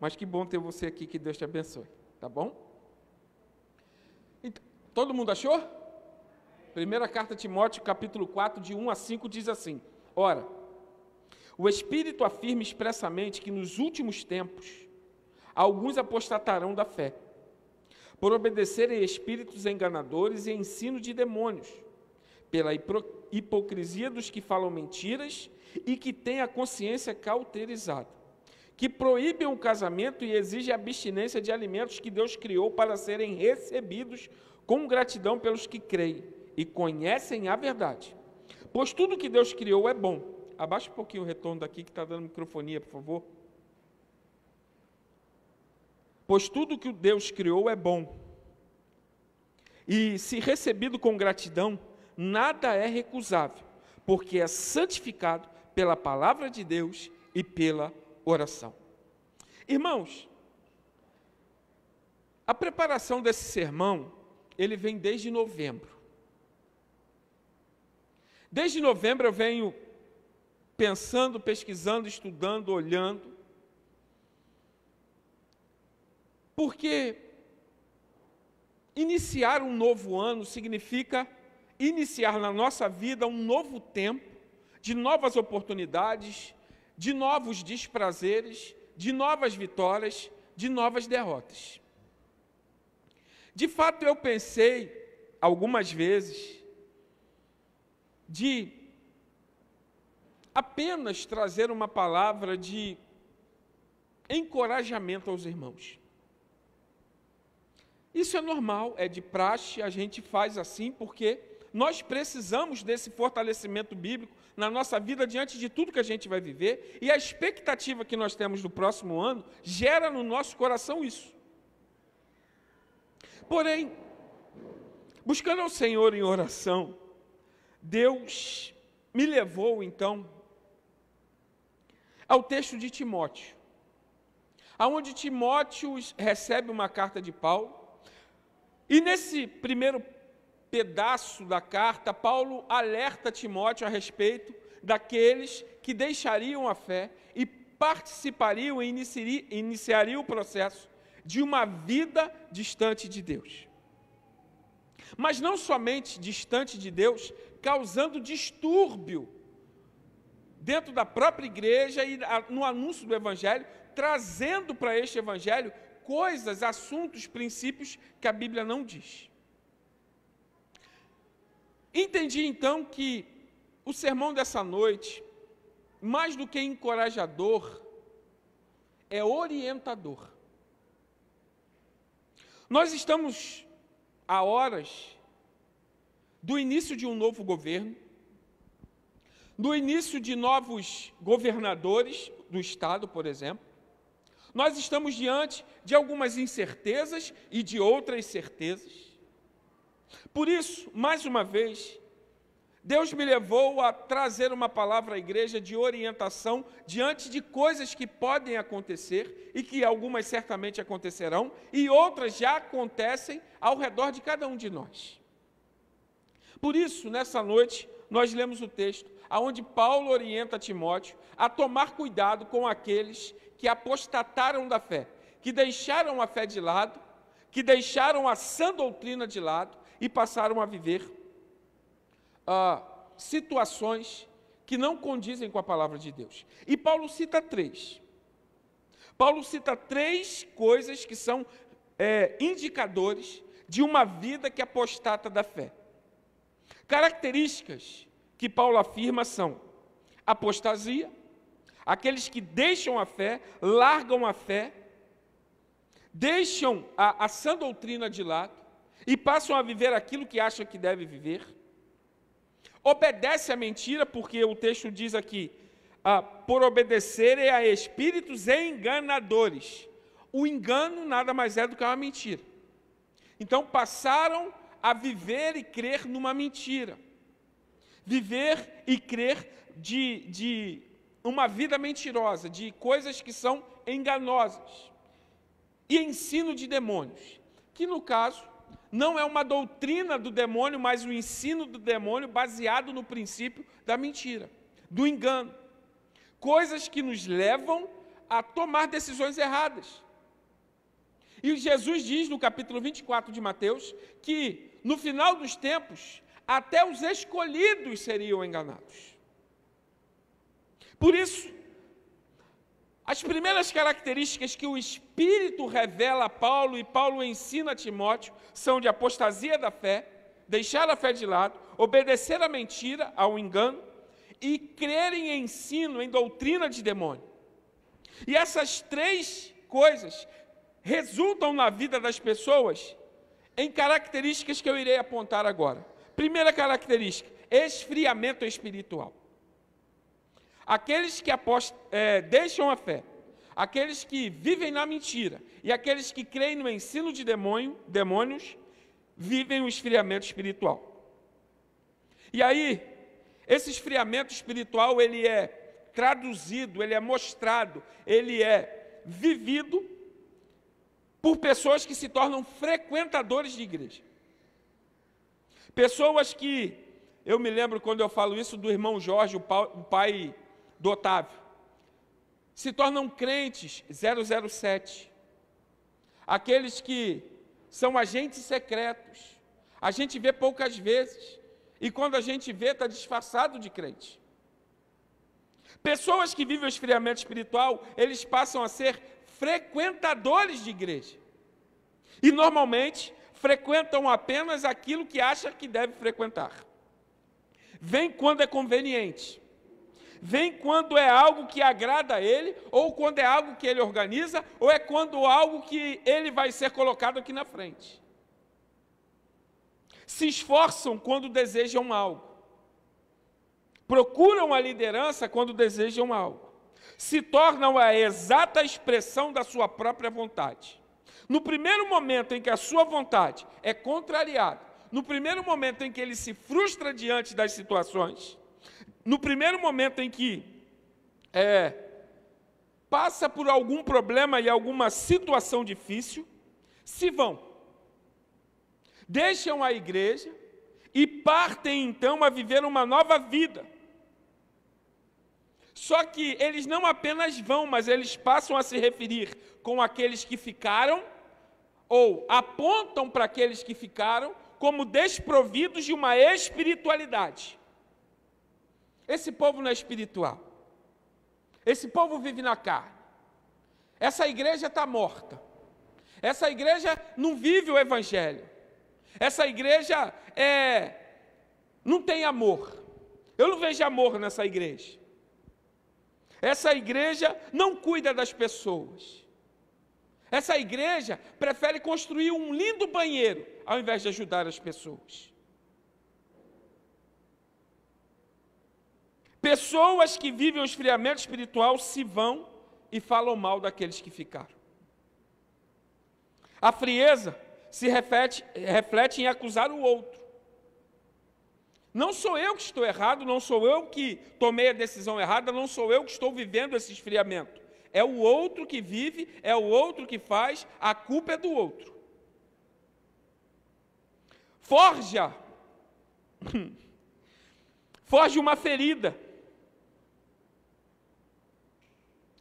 Mas que bom ter você aqui, que Deus te abençoe, tá bom? Então, todo mundo achou? Primeira carta a Timóteo, capítulo 4, de 1 a 5, diz assim: Ora, o Espírito afirma expressamente que nos últimos tempos alguns apostatarão da fé, por obedecerem a espíritos enganadores e ensino de demônios, pela hipocrisia dos que falam mentiras e que têm a consciência cauterizada, que proíbem o casamento e exigem a abstinência de alimentos que Deus criou para serem recebidos com gratidão pelos que creem e conhecem a verdade. Pois tudo que Deus criou é bom. Abaixa um pouquinho o retorno daqui que está dando microfonia, por favor. Pois tudo que Deus criou é bom. E se recebido com gratidão, nada é recusável, porque é santificado pela palavra de Deus e pela oração. Irmãos, a preparação desse sermão, ele vem desde novembro. Desde novembro eu venho pensando, pesquisando, estudando, olhando, porque iniciar um novo ano significa iniciar na nossa vida um novo tempo, de novas oportunidades, de novos desprazeres, de novas vitórias, de novas derrotas. De fato, eu pensei algumas vezes de apenas trazer uma palavra de encorajamento aos irmãos. Isso é normal, é de praxe, a gente faz assim porque nós precisamos desse fortalecimento bíblico na nossa vida diante de tudo que a gente vai viver, e a expectativa que nós temos do próximo ano gera no nosso coração isso. Porém, buscando ao Senhor em oração, Deus me levou então ao texto de Timóteo, aonde Timóteo recebe uma carta de Paulo, e nesse primeiro pedaço da carta, Paulo alerta Timóteo a respeito daqueles que deixariam a fé e participariam e iniciariam o processo de uma vida distante de Deus. Mas não somente distante de Deus, causando distúrbio dentro da própria igreja e no anúncio do Evangelho, trazendo para este Evangelho coisas, assuntos, princípios que a Bíblia não diz. Entendi então que o sermão dessa noite, mais do que encorajador, é orientador. Nós estamos a horas do início de um novo governo, do início de novos governadores do Estado, por exemplo. Nós estamos diante de algumas incertezas e de outras certezas. Por isso, mais uma vez, Deus me levou a trazer uma palavra à igreja de orientação diante de coisas que podem acontecer e que algumas certamente acontecerão e outras já acontecem ao redor de cada um de nós. Por isso, nessa noite, nós lemos o texto onde Paulo orienta Timóteo a tomar cuidado com aqueles que apostataram da fé, que deixaram a fé de lado, que deixaram a sã doutrina de lado e passaram a viver situações que não condizem com a palavra de Deus. E Paulo cita três. Paulo cita três coisas que são indicadores de uma vida que apostata da fé. Características que Paulo afirma são apostasia, aqueles que deixam a fé, largam a fé, deixam a sã doutrina de lado e passam a viver aquilo que acham que deve viver. Obedece à mentira, porque o texto diz aqui, por obedecerem a espíritos enganadores. O engano nada mais é do que uma mentira. Então passaram a viver e crer numa mentira. Viver e crer de uma vida mentirosa, de coisas que são enganosas. E ensino de demônios, que no caso não é uma doutrina do demônio, mas o ensino do demônio baseado no princípio da mentira, do engano. Coisas que nos levam a tomar decisões erradas. E Jesus diz no capítulo 24 de Mateus que, no final dos tempos, até os escolhidos seriam enganados. Por isso, as primeiras características que o Espírito revela a Paulo e Paulo ensina a Timóteo são de apostasia da fé, deixar a fé de lado, obedecer à mentira, ao engano e crer em ensino, em doutrina de demônio. E essas três coisas resultam na vida das pessoas em características que eu irei apontar agora. Primeira característica, esfriamento espiritual. Aqueles que deixam a fé, aqueles que vivem na mentira e aqueles que creem no ensino de demônios, vivem o esfriamento espiritual. E aí, esse esfriamento espiritual, ele é traduzido, ele é mostrado, ele é vivido por pessoas que se tornam frequentadores de igreja. Pessoas que, eu me lembro quando eu falo isso do irmão Jorge, o pai do Otávio, se tornam crentes 007. Aqueles que são agentes secretos. A gente vê poucas vezes. E quando a gente vê, está disfarçado de crente. Pessoas que vivem o esfriamento espiritual, eles passam a ser frequentadores de igreja. E normalmente frequentam apenas aquilo que acha que deve frequentar. Vem quando é conveniente. Vem quando é algo que agrada a ele, ou quando é algo que ele organiza, ou é quando algo que ele vai ser colocado aqui na frente. Se esforçam quando desejam algo. Procuram a liderança quando desejam algo. Se tornam a exata expressão da sua própria vontade. No primeiro momento em que a sua vontade é contrariada, no primeiro momento em que ele se frustra diante das situações, no primeiro momento em que passa por algum problema e alguma situação difícil, se vão. Deixam a igreja e partem então a viver uma nova vida. Só que eles não apenas vão, mas eles passam a se referir com aqueles que ficaram, ou apontam para aqueles que ficaram, como desprovidos de uma espiritualidade. Esse povo não é espiritual. Esse povo vive na carne. Essa igreja está morta. Essa igreja não vive o evangelho. Essa igreja não tem amor. Eu não vejo amor nessa igreja. Essa igreja não cuida das pessoas. Essa igreja prefere construir um lindo banheiro ao invés de ajudar as pessoas. Pessoas que vivem o esfriamento espiritual se vão e falam mal daqueles que ficaram. A frieza se reflete em acusar o outro. Não sou eu que estou errado, não sou eu que tomei a decisão errada, não sou eu que estou vivendo esse esfriamento. É o outro que vive, é o outro que faz, a culpa é do outro. Forja uma ferida.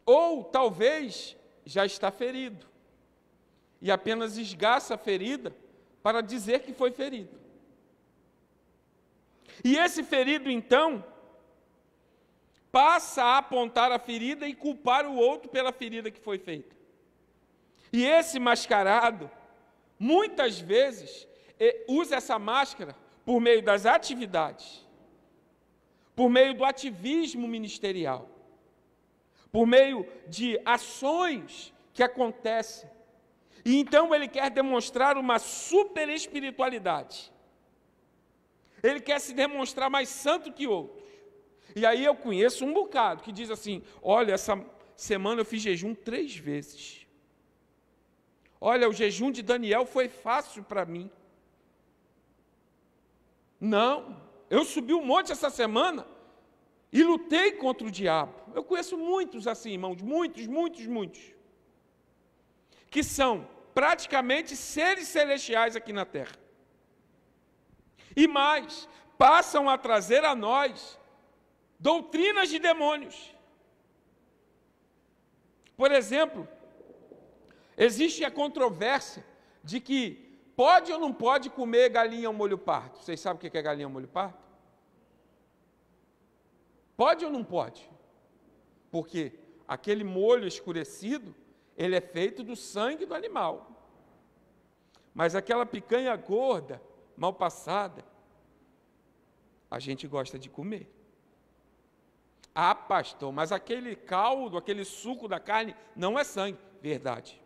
Ou talvez já está ferido. E apenas esgaça a ferida para dizer que foi ferido. E esse ferido, então, passa a apontar a ferida e culpar o outro pela ferida que foi feita. E esse mascarado, muitas vezes, usa essa máscara por meio das atividades, por meio do ativismo ministerial, por meio de ações que acontecem. E então ele quer demonstrar uma super espiritualidade. Ele quer se demonstrar mais santo que outros. E aí eu conheço um bocado que diz assim: olha, essa semana eu fiz jejum 3 vezes. Olha, o jejum de Daniel foi fácil para mim. Não, eu subi um monte essa semana e lutei contra o diabo. Eu conheço muitos assim, irmãos, muitos, que são praticamente seres celestiais aqui na terra. E mais, passam a trazer a nós doutrinas de demônios. Por exemplo, existe a controvérsia de que pode ou não pode comer galinha ao molho pardo. Vocês sabem o que é galinha ao molho pardo? Pode ou não pode? Porque aquele molho escurecido, ele é feito do sangue do animal. Mas aquela picanha gorda, mal passada, a gente gosta de comer. Ah, pastor, mas aquele caldo, aquele suco da carne, não é sangue. Verdade,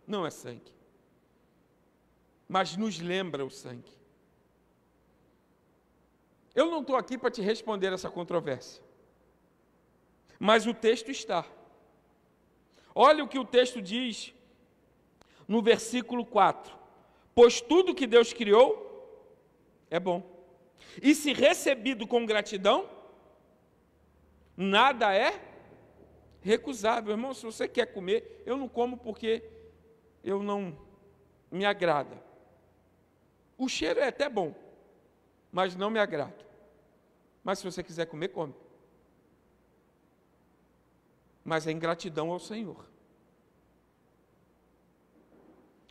não é sangue. Mas nos lembra o sangue. Eu não estou aqui para te responder essa controvérsia. Mas o texto está. Olha o que o texto diz no versículo 4. Pois tudo que Deus criou é bom. E se recebido com gratidão, nada é recusável. Irmão, se você quer comer, eu não como porque eu não me agrada. O cheiro é até bom, mas não me agrada. Mas se você quiser comer, come. Mas é ingratidão ao Senhor.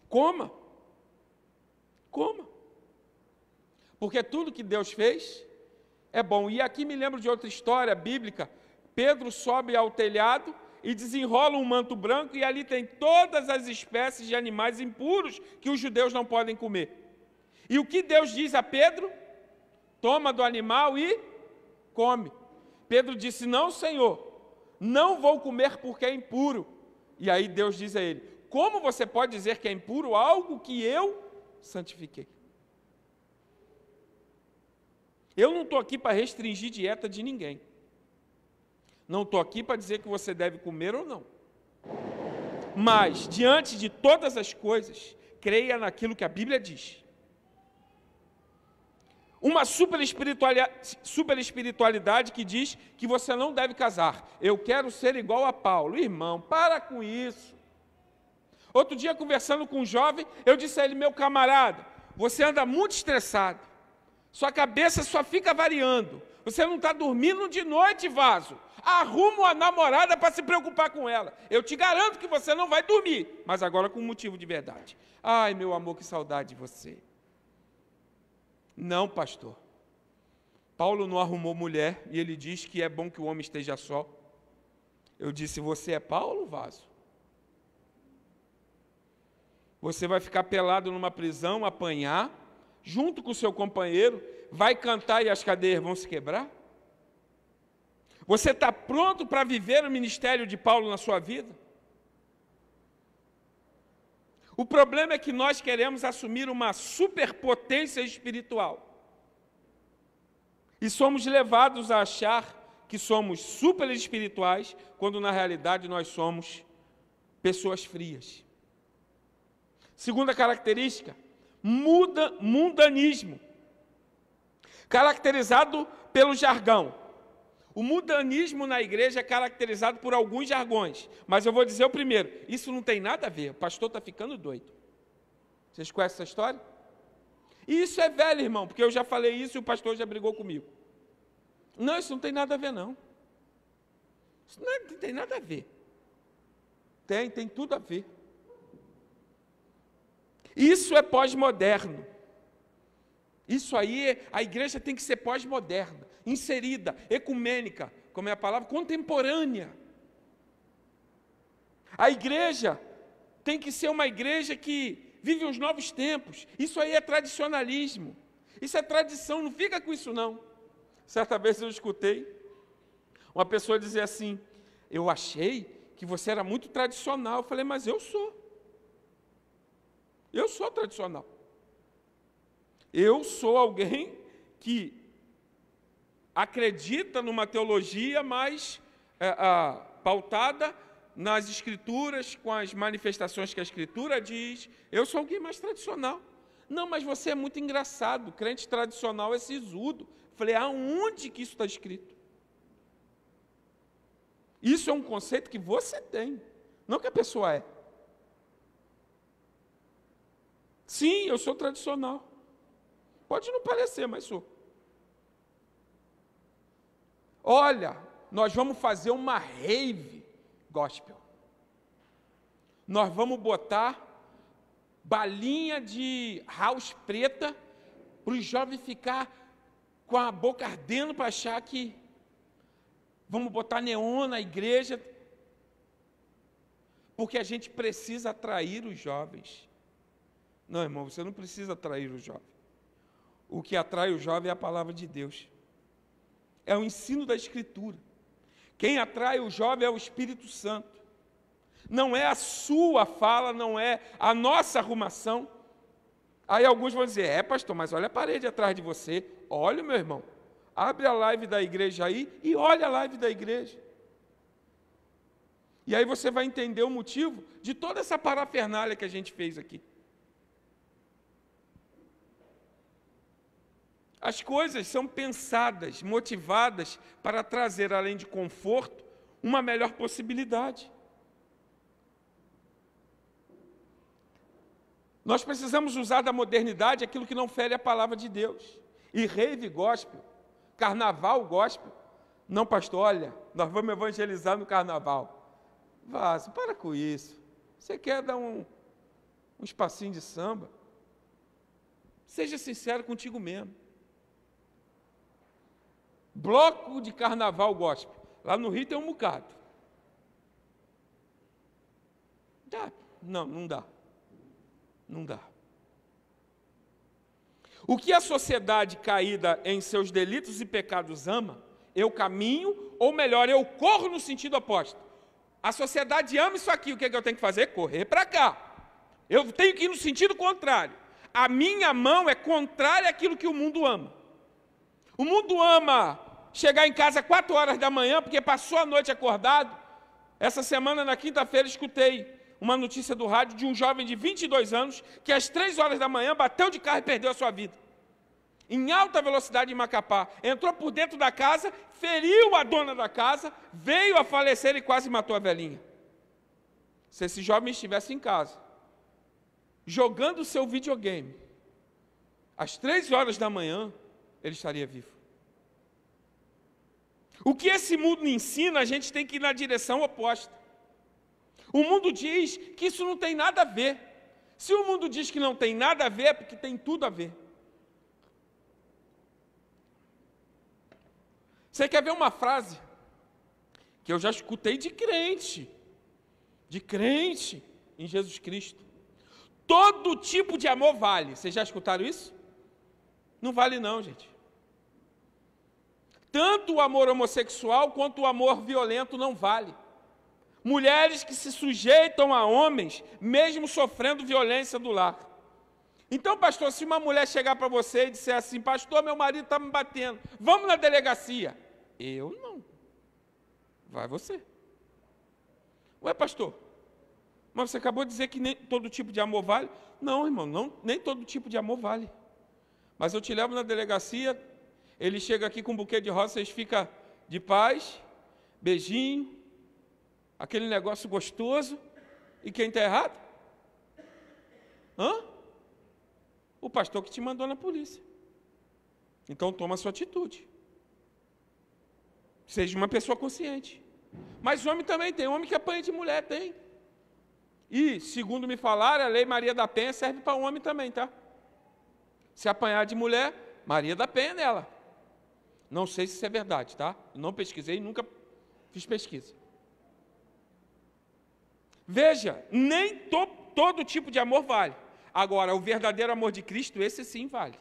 Coma. Coma. Porque tudo que Deus fez é bom. E aqui me lembro de outra história bíblica. Pedro sobe ao telhado e desenrola um manto branco e ali tem todas as espécies de animais impuros que os judeus não podem comer. E o que Deus diz a Pedro? Toma do animal e come. Pedro disse, não, Senhor, não vou comer porque é impuro. E aí Deus diz a ele, como você pode dizer que é impuro algo que eu santifiquei? Eu não estou aqui para restringir dieta de ninguém. Não estou aqui para dizer que você deve comer ou não. Mas, diante de todas as coisas, creia naquilo que a Bíblia diz. Uma super espiritualidade que diz que você não deve casar. Eu quero ser igual a Paulo. Irmão, para com isso. Outro dia, conversando com um jovem, eu disse a ele, meu camarada, você anda muito estressado. Sua cabeça só fica variando. Você não está dormindo de noite, vaso. Arruma uma namorada para se preocupar com ela. Eu te garanto que você não vai dormir. Mas agora com motivo de verdade. Ai, meu amor, que saudade de você. Não, pastor. Paulo não arrumou mulher e ele diz que é bom que o homem esteja só. Eu disse, você é Paulo, vaso? Você vai ficar pelado numa prisão, apanhar, junto com o seu companheiro, vai cantar e as cadeias vão se quebrar? Você está pronto para viver o ministério de Paulo na sua vida? O problema é que nós queremos assumir uma superpotência espiritual. E somos levados a achar que somos super espirituais, quando na realidade nós somos pessoas frias. Segunda característica, mundanismo. Caracterizado pelo jargão. O mundanismo na igreja é caracterizado por alguns jargões, mas eu vou dizer o primeiro, isso não tem nada a ver, o pastor está ficando doido. Vocês conhecem essa história? E isso é velho, irmão, porque eu já falei isso e o pastor já brigou comigo. Não, isso não tem nada a ver, não. Isso não tem nada a ver. Tem tudo a ver. Isso é pós-moderno. Isso aí, a igreja tem que ser pós-moderna, inserida, ecumênica, como é a palavra, contemporânea. A igreja tem que ser uma igreja que vive os novos tempos. Isso aí é tradicionalismo. Isso é tradição, não fica com isso não. Certa vez eu escutei uma pessoa dizer assim, eu achei que você era muito tradicional. Eu falei, mas eu sou. Eu sou tradicional. Eu sou alguém que acredita numa teologia mais pautada nas Escrituras, com as manifestações que a Escritura diz. Eu sou alguém mais tradicional. Não, mas você é muito engraçado, crente tradicional é sisudo. Falei, aonde que isso está escrito? Isso é um conceito que você tem, não que a pessoa é. Sim, eu sou tradicional. Pode não parecer, mas sou. Olha, nós vamos fazer uma rave gospel. nós vamos botar balinha de house preta para os jovens ficar com a boca ardendo para achar que vamos botar neon na igreja, porque a gente precisa atrair os jovens. Não, irmão, você não precisa atrair o jovem. O que atrai o jovem é a palavra de Deus. É o ensino da Escritura. Quem atrai o jovem é o Espírito Santo. Não é a sua fala, não é a nossa arrumação. Aí alguns vão dizer, pastor, mas olha a parede atrás de você. Olha, meu irmão, abre a live da igreja aí e olha a live da igreja. E aí você vai entender o motivo de toda essa parafernália que a gente fez aqui. As coisas são pensadas, motivadas para trazer, além de conforto, uma melhor possibilidade. Nós precisamos usar da modernidade aquilo que não fere a palavra de Deus. E rave gospel, carnaval gospel. Não, pastor, olha, nós vamos evangelizar no carnaval. Vaza, para com isso. Você quer dar um espacinho de samba? Seja sincero contigo mesmo. Bloco de carnaval gospel. Lá no Rio tem um bocado. Dá? Não, não dá. Não dá. O que a sociedade caída em seus delitos e pecados ama, eu caminho, ou melhor, eu corro no sentido oposto. A sociedade ama isso aqui, o que é que eu tenho que fazer? Correr para cá. Eu tenho que ir no sentido contrário. A minha mão é contrária àquilo que o mundo ama. O mundo ama chegar em casa 4 horas da manhã, porque passou a noite acordado. Essa semana, na quinta-feira, escutei uma notícia do rádio de um jovem de 22 anos, que às 3 horas da manhã bateu de carro e perdeu a sua vida. Em alta velocidade em Macapá. Entrou por dentro da casa, feriu a dona da casa, veio a falecer e quase matou a velhinha. Se esse jovem estivesse em casa, jogando o seu videogame, às 3 horas da manhã, ele estaria vivo. O que esse mundo ensina, a gente tem que ir na direção oposta. O mundo diz que isso não tem nada a ver. Se o mundo diz que não tem nada a ver, é porque tem tudo a ver. Você quer ver uma frase que eu já escutei de crente em Jesus Cristo? Todo tipo de amor vale. Vocês já escutaram isso? Não vale não, gente. Tanto o amor homossexual quanto o amor violento não vale. Mulheres que se sujeitam a homens, mesmo sofrendo violência do lar. Então, pastor, se uma mulher chegar para você e disser assim, pastor, meu marido está me batendo, vamos na delegacia. Eu não. Vai você. Ué, pastor, mas você acabou de dizer que nem todo tipo de amor vale? Não, irmão, não, nem todo tipo de amor vale. Mas eu te levo na delegacia, ele chega aqui com um buquê de rosa, vocês ficam de paz, beijinho, aquele negócio gostoso, e quem está errado? O pastor que te mandou na polícia. Então toma a sua atitude. Seja uma pessoa consciente. Mas homem também tem, homem que apanha de mulher, tem. E, segundo me falaram, a lei Maria da Penha serve para homem também, tá? Se apanhar de mulher, Maria da Penha nela. Não sei se isso é verdade, tá? Não pesquisei, nunca fiz pesquisa. Veja, nem todo tipo de amor vale. Agora, o verdadeiro amor de Cristo, esse sim vale.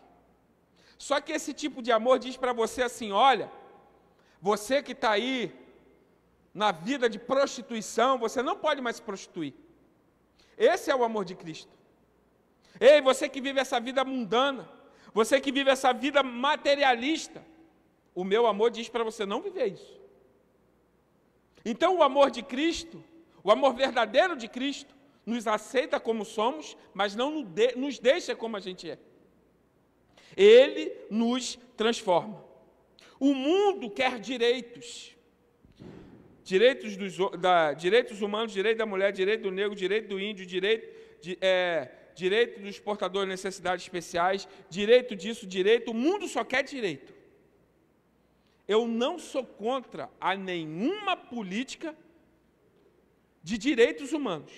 Só que esse tipo de amor diz para você assim, olha, você que está aí na vida de prostituição, você não pode mais se prostituir. Esse é o amor de Cristo. Ei, você que vive essa vida mundana, você que vive essa vida materialista, o meu amor diz para você não viver isso. Então o amor de Cristo, o amor verdadeiro de Cristo, nos aceita como somos, mas não nos deixa como a gente é. Ele nos transforma. O mundo quer direitos. Direitos humanos, direito da mulher, direito do negro, direito do índio, direito dos portadores de necessidades especiais, direito disso, direito. O mundo só quer direito. Eu não sou contra a nenhuma política de direitos humanos.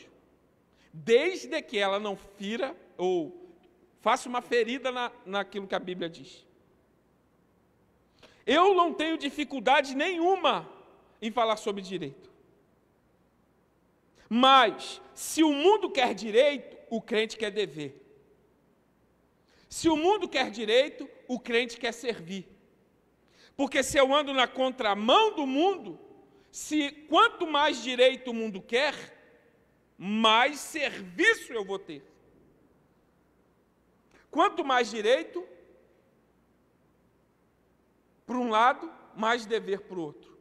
desde que ela não fira ou faça uma ferida naquilo que a Bíblia diz. Eu não tenho dificuldade nenhuma em falar sobre direito. Mas, se o mundo quer direito, o crente quer dever. Se o mundo quer direito, o crente quer servir. Porque se eu ando na contramão do mundo, quanto mais direito o mundo quer, mais serviço eu vou ter. Quanto mais direito, para um lado, mais dever para o outro.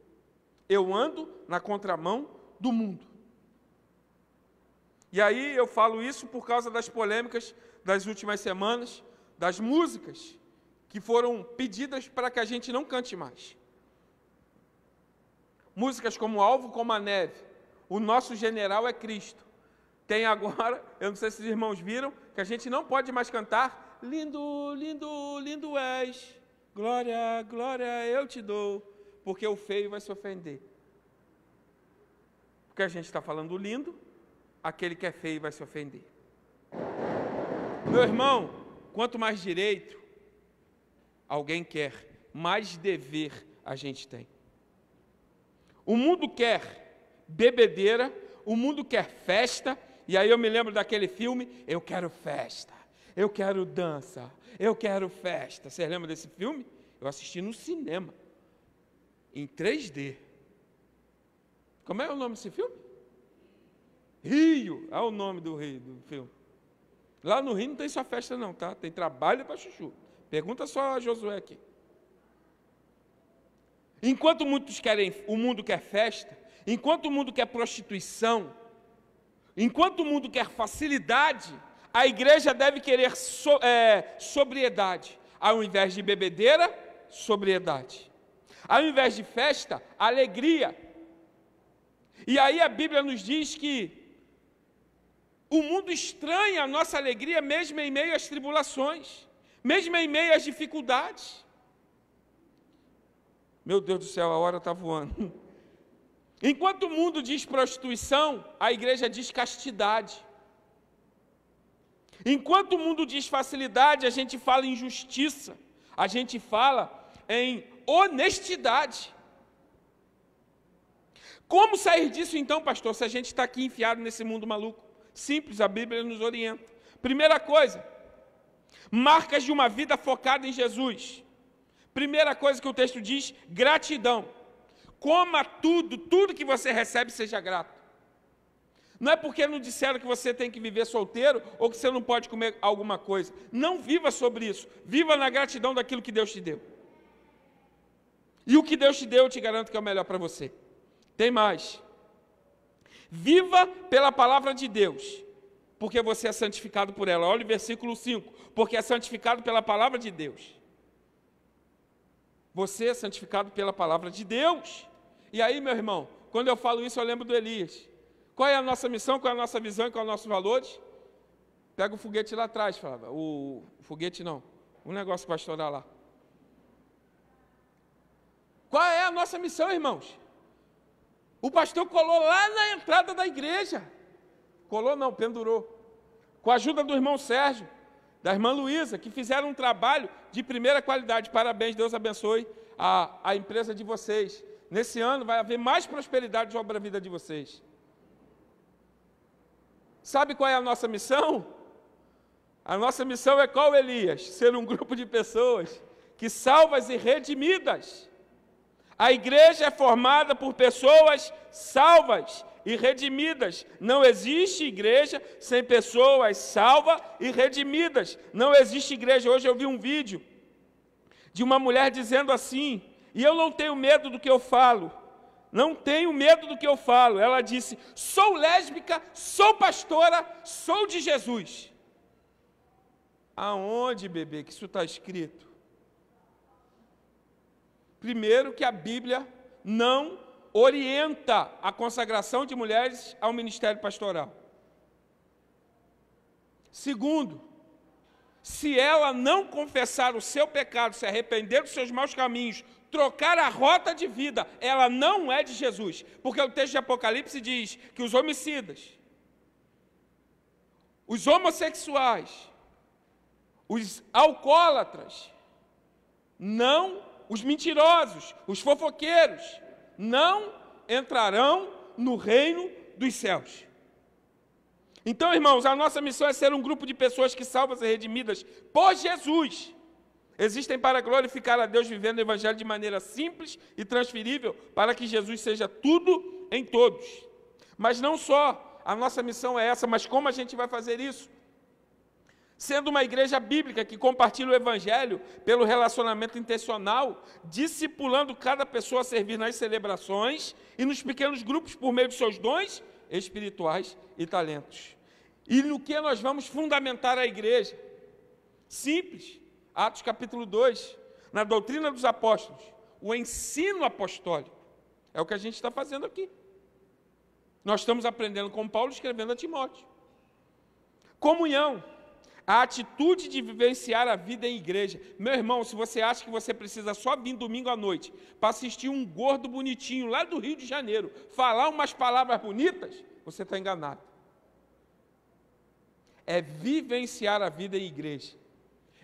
Eu ando na contramão do mundo. E aí eu falo isso por causa das polêmicas das últimas semanas, das músicas que foram pedidas para que a gente não cante mais. Músicas como Alvo como a Neve, O Nosso General é Cristo. Tem agora, eu não sei se os irmãos viram, que a gente não pode mais cantar Lindo, lindo, lindo és, glória, glória eu te dou, porque o feio vai se ofender. Porque a gente está falando lindo, aquele que é feio vai se ofender. Meu irmão, quanto mais direito alguém quer, mais dever a gente tem. O mundo quer bebedeira, o mundo quer festa, e aí eu me lembro daquele filme, Eu Quero Festa, eu quero dança, eu quero festa. Vocês lembram desse filme? Eu assisti no cinema, em 3D. Como é o nome desse filme? Rio, é o nome do Rio, do filme. Lá no Rio não tem só festa não, tá? Tem trabalho para chuchu. Pergunta só a Josué aqui. Enquanto muitos querem, o mundo quer festa, enquanto o mundo quer prostituição, enquanto o mundo quer facilidade, a igreja deve querer sobriedade. Ao invés de bebedeira, sobriedade. Ao invés de festa, alegria. E aí a Bíblia nos diz que o mundo estranha a nossa alegria mesmo em meio às tribulações, mesmo em meio às dificuldades. Meu Deus do céu, a hora está voando. Enquanto o mundo diz prostituição, a igreja diz castidade. Enquanto o mundo diz facilidade, a gente fala em justiça, a gente fala em honestidade. Como sair disso então, pastor, se a gente está aqui enfiado nesse mundo maluco? Simples, a Bíblia nos orienta. Primeira coisa, marcas de uma vida focada em Jesus. Primeira coisa que o texto diz, gratidão. Coma tudo que você recebe, seja grato. Não é porque não disseram que você tem que viver solteiro ou que você não pode comer alguma coisa. Não viva sobre isso. Viva na gratidão daquilo que Deus te deu. E o que Deus te deu, eu te garanto que é o melhor para você. Tem mais. Viva pela palavra de Deus, porque você é santificado por ela. Olha o versículo 5. Porque é santificado pela palavra de Deus. Você é santificado pela palavra de Deus. E aí, meu irmão, quando eu falo isso, eu lembro do Elias. Qual é a nossa missão, qual é a nossa visão e qual é os nossos valores? Pega o foguete lá atrás, falava. O foguete não, o negócio que vai estourar lá. Qual é a nossa missão, irmãos? O pastor colou lá na entrada da igreja. Colou não, pendurou. Com a ajuda do irmão Sérgio, da irmã Luísa, que fizeram um trabalho de primeira qualidade. Parabéns, Deus abençoe a empresa de vocês. Nesse ano vai haver mais prosperidade sobre a vida de vocês. Sabe qual é a nossa missão? A nossa missão é qual, Elias? Ser um grupo de pessoas que salvas e redimidas. A igreja é formada por pessoas salvas e redimidas. Não existe igreja sem pessoas salvas e redimidas. Não existe igreja. Hoje eu vi um vídeo de uma mulher dizendo assim, e eu não tenho medo do que eu falo. Não tenho medo do que eu falo. Ela disse, sou lésbica, sou pastora, sou de Jesus. Aonde, bebê, que isso está escrito? Primeiro, que a Bíblia não orienta a consagração de mulheres ao ministério pastoral. Segundo, se ela não confessar o seu pecado, se arrepender dos seus maus caminhos, trocar a rota de vida, ela não é de Jesus. Porque o texto de Apocalipse diz que os homicidas, os homossexuais, os alcoólatras, não, os mentirosos, os fofoqueiros, não entrarão no reino dos céus. Então, irmãos, a nossa missão é ser um grupo de pessoas que salvas e redimidas por Jesus. Existem para glorificar a Deus vivendo o Evangelho de maneira simples e transferível, para que Jesus seja tudo em todos. Mas não só a nossa missão é essa, mas como a gente vai fazer isso? Sendo uma igreja bíblica que compartilha o Evangelho pelo relacionamento intencional, discipulando cada pessoa a servir nas celebrações e nos pequenos grupos por meio de seus dons espirituais e talentos. E no que nós vamos fundamentar a igreja? Simples. Atos capítulo 2, na doutrina dos apóstolos, o ensino apostólico. É o que a gente está fazendo aqui. Nós estamos aprendendo com Paulo, escrevendo a Timóteo. Comunhão. A atitude de vivenciar a vida em igreja. Meu irmão, se você acha que você precisa só vir domingo à noite para assistir um gordo bonitinho lá do Rio de Janeiro, falar umas palavras bonitas, você está enganado. É vivenciar a vida em igreja.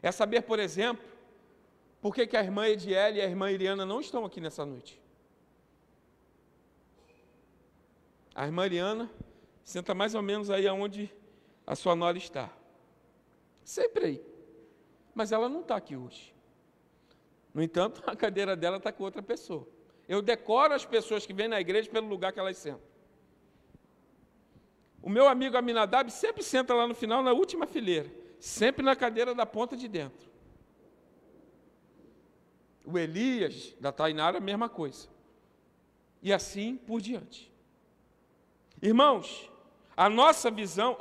É saber, por exemplo, por que a irmã Ediele e a irmã Iriana não estão aqui nessa noite. A irmã Iriana senta mais ou menos aí onde a sua nora está. Sempre aí. Mas ela não está aqui hoje. No entanto, a cadeira dela está com outra pessoa. Eu decoro as pessoas que vêm na igreja pelo lugar que elas sentam. O meu amigo Aminadab sempre senta lá no final, na última fileira. Sempre na cadeira da ponta de dentro. O Elias, da Tainara, a mesma coisa. E assim por diante. Irmãos, a nossa visão,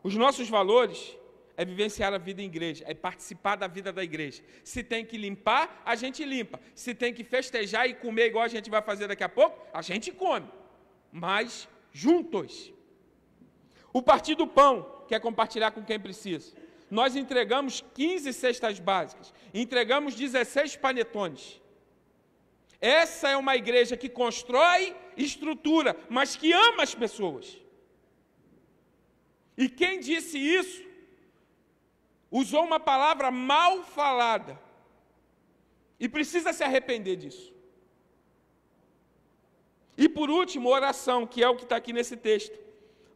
os nossos valores é vivenciar a vida em igreja, é participar da vida da igreja. Se tem que limpar, a gente limpa. Se tem que festejar e comer igual a gente vai fazer daqui a pouco, a gente come. Mas juntos. O partir do pão, que é compartilhar com quem precisa. Nós entregamos 15 cestas básicas, entregamos 16 panetones. Essa é uma igreja que constrói estrutura, mas que ama as pessoas. E quem disse isso, usou uma palavra mal falada. E precisa se arrepender disso. E por último, oração, que é o que está aqui nesse texto.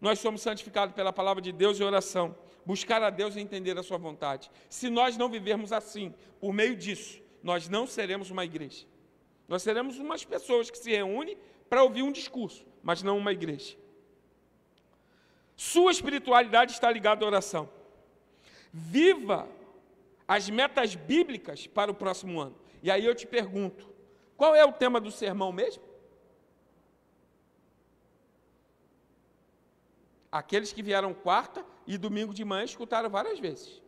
Nós somos santificados pela palavra de Deus e oração. Buscar a Deus e entender a sua vontade. Se nós não vivermos assim, por meio disso, nós não seremos uma igreja. Nós seremos umas pessoas que se reúnem para ouvir um discurso, mas não uma igreja. Sua espiritualidade está ligada à oração. Viva as metas bíblicas para o próximo ano. E aí eu te pergunto, qual é o tema do sermão mesmo? Aqueles que vieram quarta e domingo de manhã escutaram várias vezes.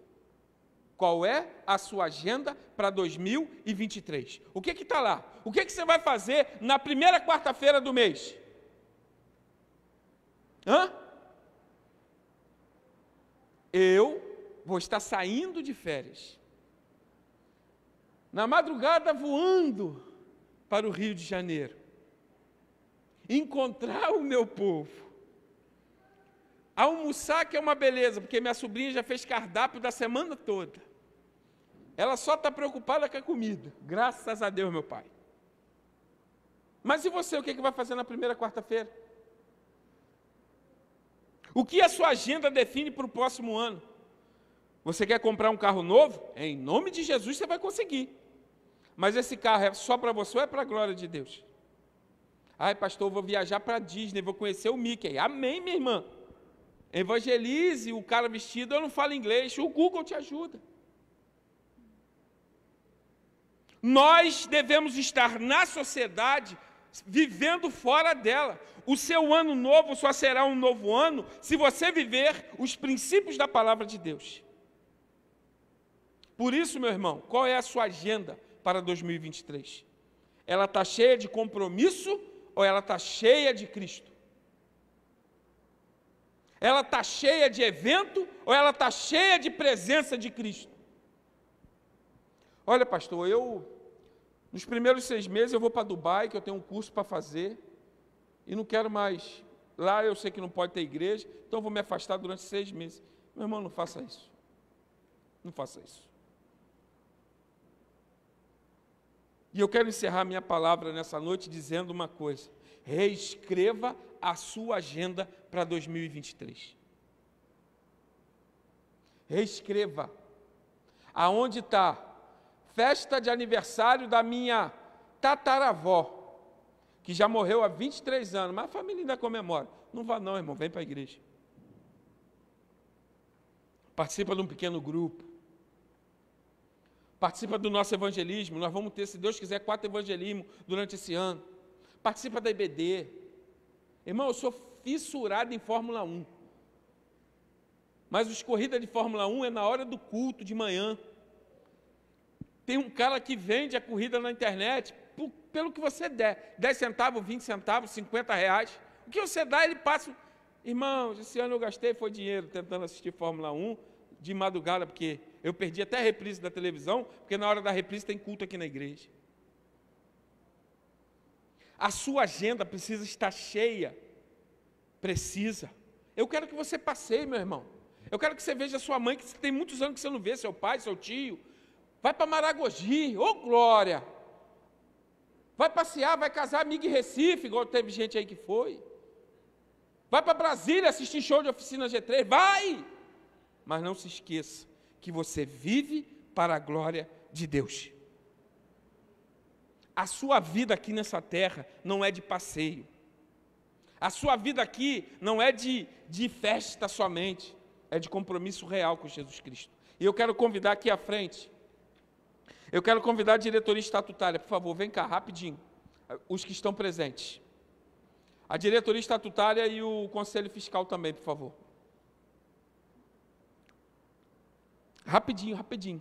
Qual é a sua agenda para 2023? O que está lá? O que você vai fazer na primeira quarta-feira do mês? Eu vou estar saindo de férias. Na madrugada voando para o Rio de Janeiro. Encontrar o meu povo. Almoçar, que é uma beleza, porque minha sobrinha já fez cardápio da semana toda. Ela só está preocupada com a comida. Graças a Deus, meu pai. Mas e você, o que vai fazer na primeira quarta-feira? O que a sua agenda define para o próximo ano? Você quer comprar um carro novo? Em nome de Jesus você vai conseguir. Mas esse carro é só para você ou é para a glória de Deus? Ai, pastor, eu vou viajar para a Disney, vou conhecer o Mickey. Amém, minha irmã. Evangelize o cara vestido, eu não falo inglês, o Google te ajuda. Nós devemos estar na sociedade, vivendo fora dela. O seu ano novo só será um novo ano se você viver os princípios da palavra de Deus. Por isso, meu irmão, qual é a sua agenda para 2023? Ela está cheia de compromisso ou ela está cheia de Cristo? Ela está cheia de evento ou ela está cheia de presença de Cristo? Olha, pastor, nos primeiros 6 meses eu vou para Dubai, que eu tenho um curso para fazer, e não quero mais lá eu sei que não pode ter igreja, então eu vou me afastar durante 6 meses. Meu irmão, não faça isso. Não faça isso. E eu quero encerrar minha palavra nessa noite dizendo uma coisa: reescreva a sua agenda para 2023. Reescreva. Aonde está? Festa de aniversário da minha tataravó, que já morreu há 23 anos, mas a família ainda comemora. Não vá não, irmão, vem para a igreja. Participa de um pequeno grupo. Participa do nosso evangelismo. Nós vamos ter, se Deus quiser, 4 evangelismos durante esse ano. Participa da IBD. Irmão, eu sou fissurado em Fórmula 1. Mas os corridas de Fórmula 1 é na hora do culto, de manhã. Tem um cara que vende a corrida na internet, pelo que você der. 10 centavos, 20 centavos, 50 reais. O que você dá, ele passa. Irmãos, esse ano eu gastei, foi dinheiro, tentando assistir Fórmula 1, de madrugada, porque eu perdi até a reprise da televisão, porque na hora da reprise tem culto aqui na igreja. A sua agenda precisa estar cheia. Precisa. Eu quero que você passeie, meu irmão. Eu quero que você veja sua mãe, que tem muitos anos que você não vê, seu pai, seu tio. Vai para Maragogi, ô glória! Vai passear, vai casar amigo em Recife, igual teve gente aí que foi. Vai para Brasília assistir show de Oficina G3, vai! Mas não se esqueça que você vive para a glória de Deus. A sua vida aqui nessa terra não é de passeio. A sua vida aqui não é de festa somente, é de compromisso real com Jesus Cristo. E eu quero convidar aqui à frente, eu quero convidar a diretoria estatutária, por favor, vem cá, rapidinho, os que estão presentes. A diretoria estatutária e o conselho fiscal também, por favor. Rapidinho, rapidinho.